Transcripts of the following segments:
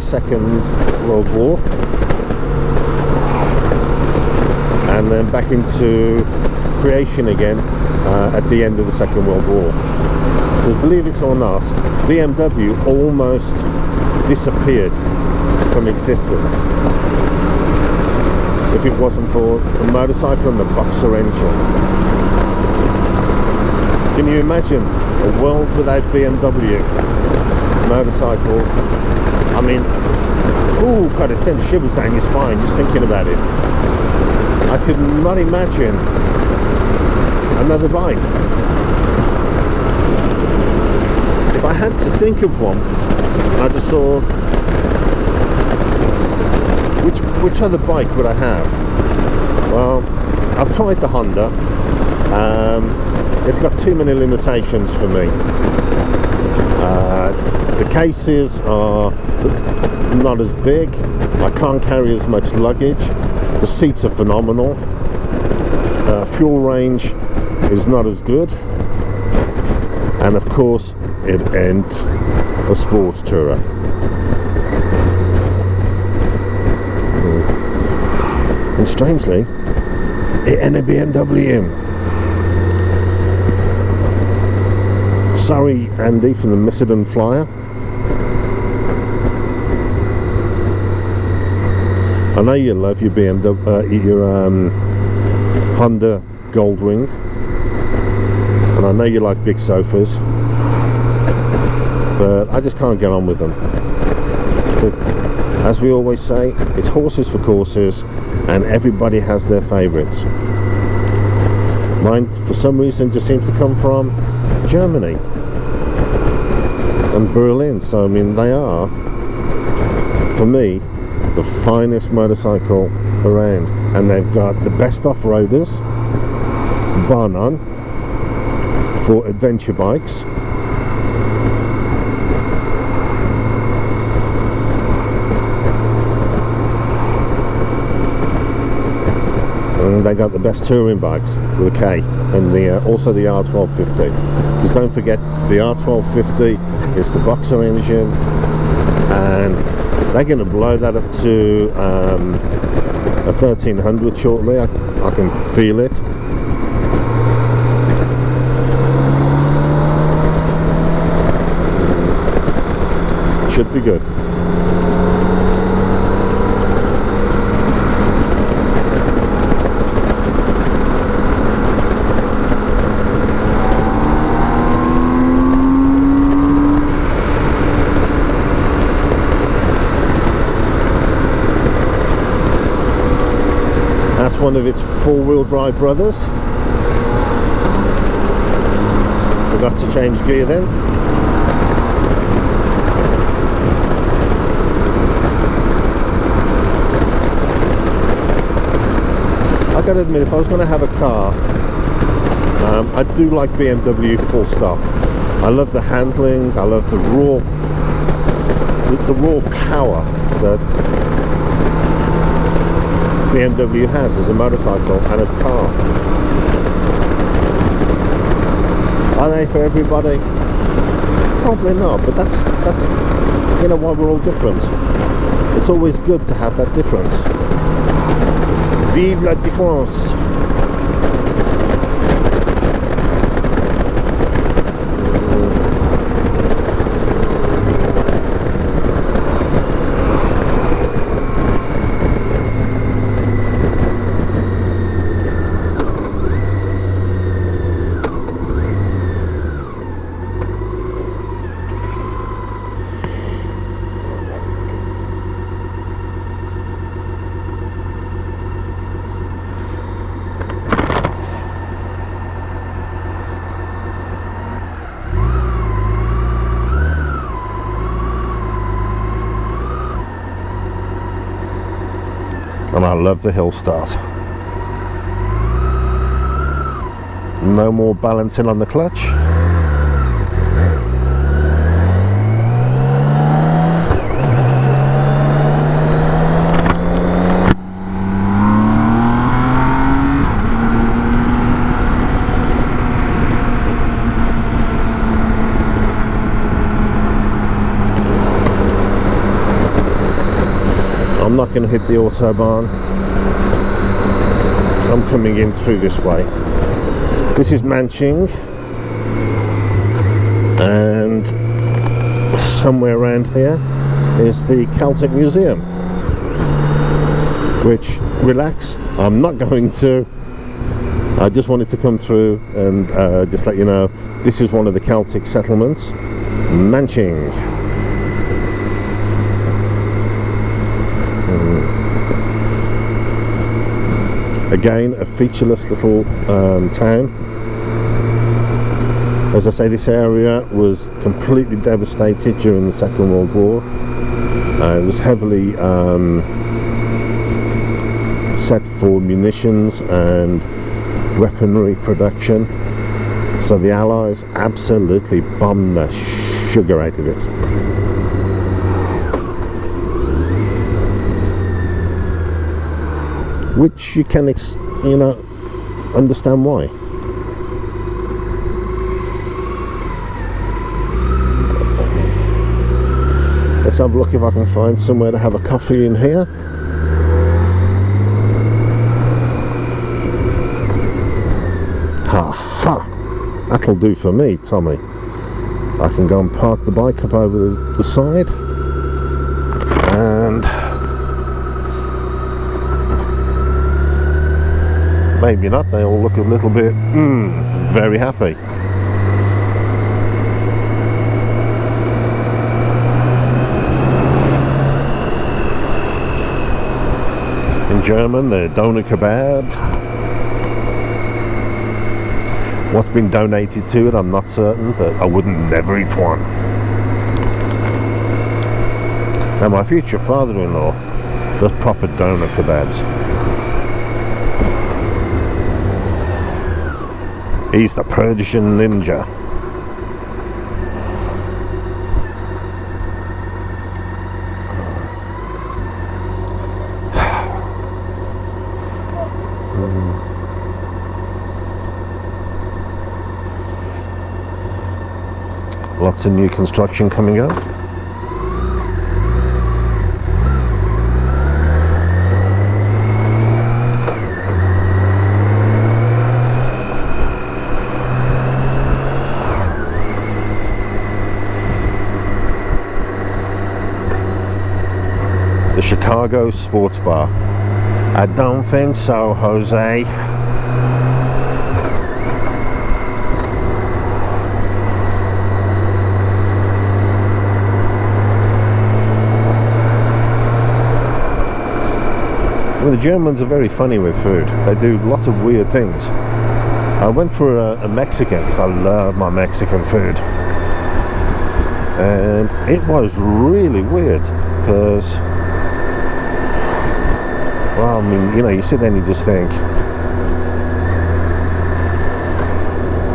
Second World War, and then back into creation again at the end of the Second World War. Because believe it or not, BMW almost disappeared from existence if it wasn't for the motorcycle and the boxer engine. Can you imagine a world without BMW motorcycles? I mean, oh god, it sends shivers down your spine just thinking about it. I could not imagine another bike. If I had to think of one, I just thought, which other bike would I have? Well, I've tried the Honda. It's got too many limitations for me. The cases are not as big. I can't carry as much luggage. The seats are phenomenal. Fuel range is not as good. And of course, it ain't a sports tourer. And strangely, it ain't a BMW. Sorry, Andy, from the Macedon Flyer. I know you love your BMW, your Honda Goldwing, and I know you like big sofas, but I just can't get on with them. But as we always say, it's horses for courses, and everybody has their favourites. Mine, for some reason, just seems to come from Germany and Berlin. So I mean, they are, for me, the finest motorcycle around, and they've got the best off-roaders, bar none, for adventure bikes. And they got the best touring bikes with a K, and also the R1250. Because don't forget, the R1250 is the boxer engine, and they're going to blow that up to a 1300 shortly. I can feel it. Should be good. That's one of its four-wheel drive brothers. Forgot to change gear then. I gotta admit, if I was going to have a car, I do like BMW full stop. I love the handling, I love the raw power that BMW has as a motorcycle and a car. Are they for everybody? Probably not, but that's you know why we're all different. It's always good to have that difference. Vive la différence! And I love the hill start. No more balancing on the clutch. not going to hit the Autobahn. I'm coming in through this way. This is Manching, and somewhere around here is the Celtic Museum, which, relax, I'm not going to. I just wanted to come through and just let you know this is one of the Celtic settlements, Manching. Again, a featureless little town. As I say, this area was completely devastated during the Second World War. It was heavily set for munitions and weaponry production, so the Allies absolutely bombed the sugar out of it. Which you can, understand why. Let's have a look if I can find somewhere to have a coffee in here. Ha ha! That'll do for me, Tommy. I can go and park the bike up over the side, and maybe not, they all look a little bit very happy. In German, the doner kebab. What's been donated to it, I'm not certain, but I wouldn't never eat one. Now, my future father-in-law does proper doner kebabs. He's the Persian ninja. Lots of new construction coming up. The Chicago Sports Bar. I don't think so, Jose. Well, the Germans are very funny with food. They do lots of weird things. I went for a Mexican because I love my Mexican food. And it was really weird because, well, I mean, you sit there and you just think,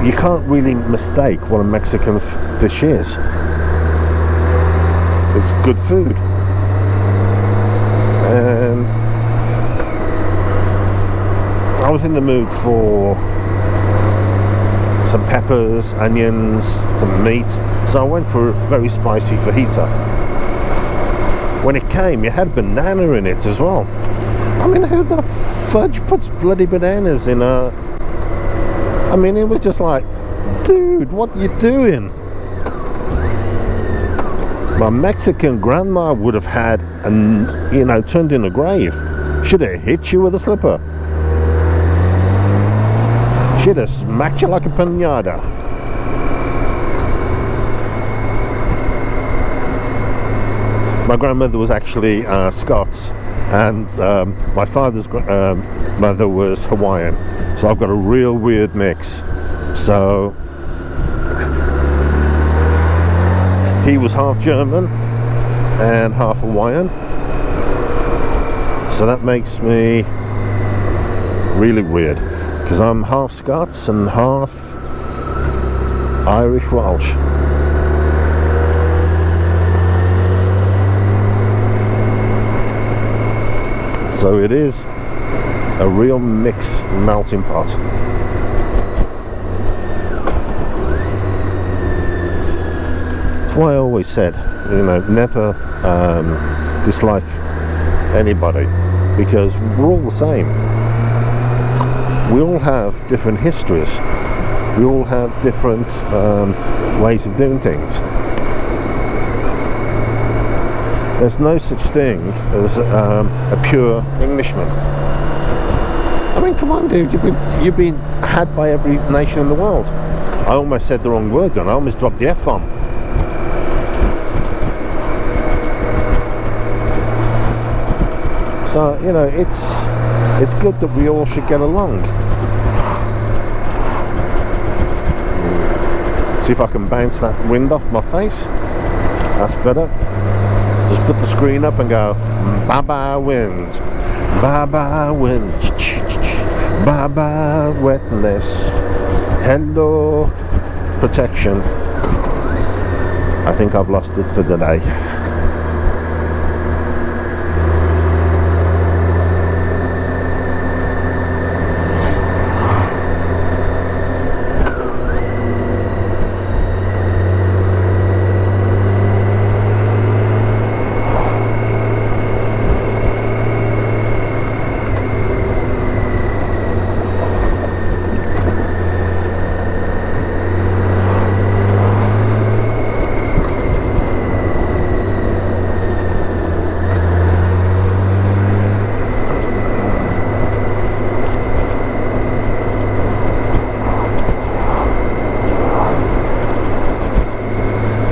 you can't really mistake what a Mexican dish is. It's good food. And I was in the mood for some peppers, onions, some meat, so I went for a very spicy fajita. When it came, it had banana in it as well. I mean, who the fudge puts bloody bananas in a... I mean, it was just like, dude, what are you doing? My Mexican grandma would have had, turned in a grave. Should have hit you with a slipper. Should have smacked you like a piñata. My grandmother was actually Scots, and my father's mother was Hawaiian, so I've got a real weird mix. So he was half German and half Hawaiian, so that makes me really weird, because I'm half Scots and half Irish Welsh. So it is a real mix melting pot. That's why I always said, never dislike anybody, because we're all the same. We all have different histories. We all have different ways of doing things. There's no such thing as a pure Englishman. I mean, come on, dude, you've been had by every nation in the world. I almost said the wrong word then. I almost dropped the F-bomb. So, you know, it's good that we all should get along. See if I can bounce that wind off my face. That's better. Just put the screen up and go, bye-bye wind, bye-bye wind, bye-bye wetness, hello protection. I think I've lost it for the day.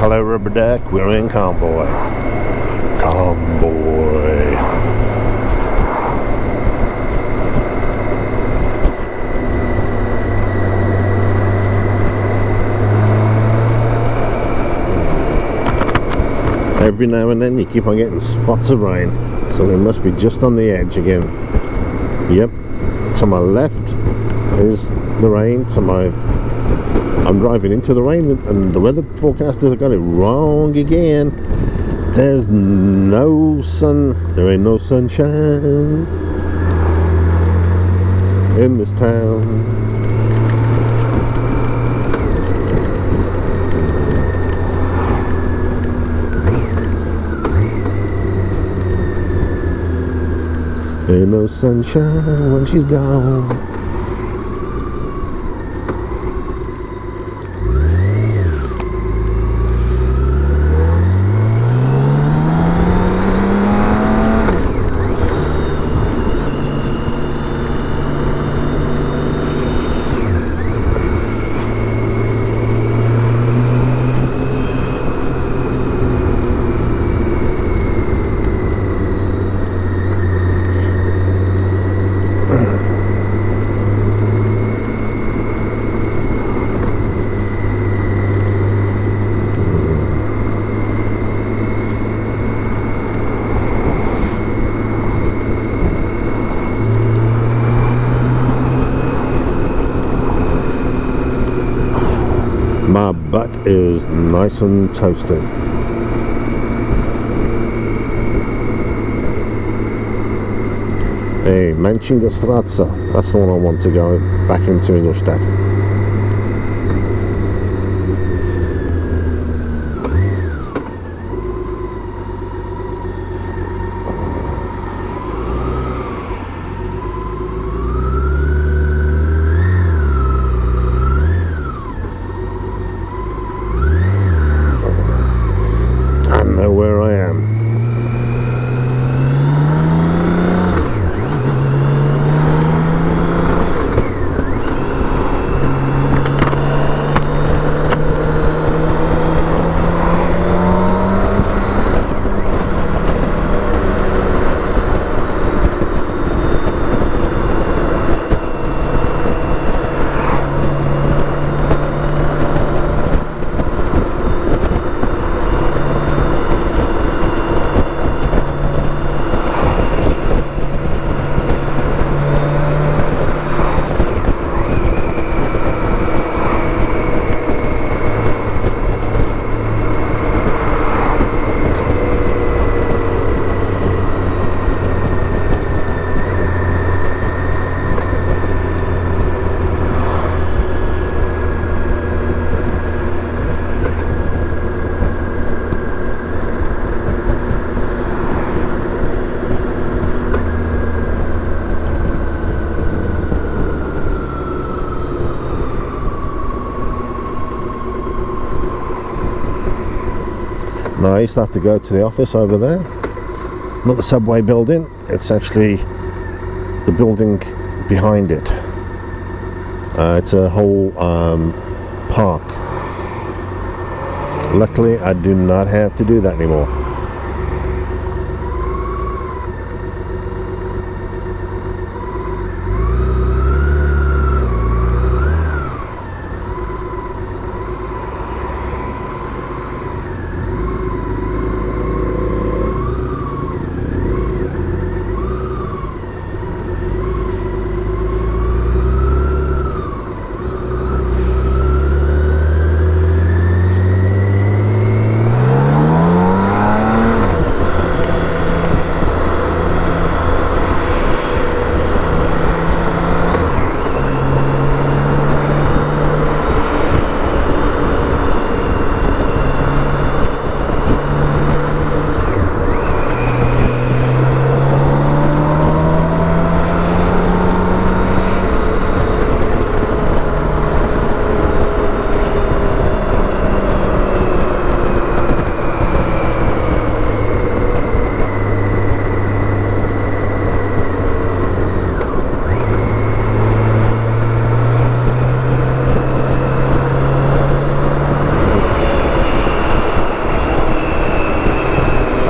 Hello Rubber Deck, we're in Convoy. Convoy. Every now and then you keep on getting spots of rain, so we must be just on the edge again. Yep, to my left is the rain, I'm driving into the rain, and the weather forecasters have got it wrong again. There's no sun, there ain't no sunshine in this town. Ain't no sunshine when she's gone. My butt is nice and toasty. Hey, Manching, that's the one I want to go back into Ingolstadt. Where I am. Now I used to have to go to the office over there, not the subway building, it's actually the building behind it. It's a whole park. Luckily I do not have to do that anymore.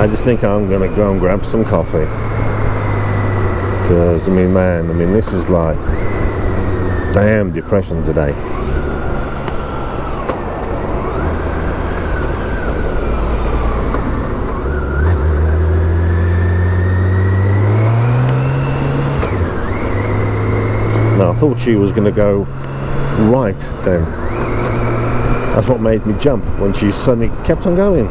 I just think I'm gonna go and grab some coffee, because I mean, man, this is like damn depression today. Now I thought she was gonna go right then. That's what made me jump, when she suddenly kept on going.